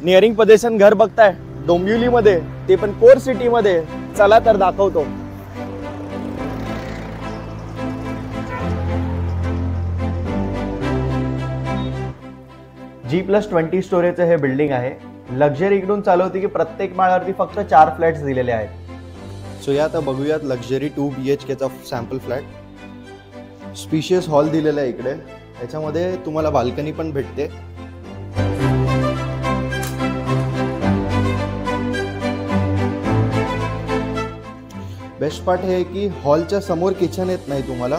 Nearing position घर बघताय डोंबिवलीमध्ये, ते पण कोर सिटीमध्ये. चला तर दाखवतो. G+20 स्टोरेजचं हे बिल्डिंग आहे. लक्झरी इकडून चालू होती की प्रत्येक माळावरती फक्त 4 फ्लॅट्स दिलेले आहेत. सो या आता बघूयात लक्झरी 2 BHKचा सॅम्पल फ्लॅट. स्पेशियस हॉल दिलेला आहे इकडे. याच्यामध्ये तुम्हाला बाल्कनी पण भेटते. बेस्ट पार्ट हे की हॉलच्या समोर किचन येत नाही तुम्हाला.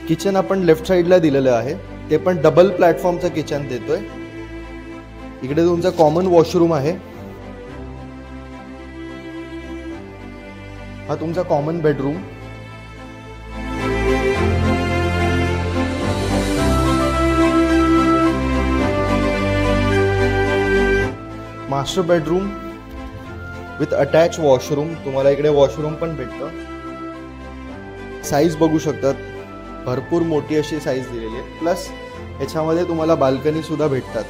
किचन आपण लेफ्ट साईडला दिलेलं आहे, ते पण डबल प्लॅटफॉर्मचं किचन देतोय. इकडे तुमचा कॉमन वॉशरूम आहे. हा तुमचा common bedroom. Master bedroom with attach washroom. तुम्हाला इकडे वॉशरूम पण भेटतं. साईज बघू शकतात, भरपूर मोठी अशी साईज दिलेली आहे. प्लस याच्यामध्ये तुम्हाला बाल्कनी सुद्धा भेटतात.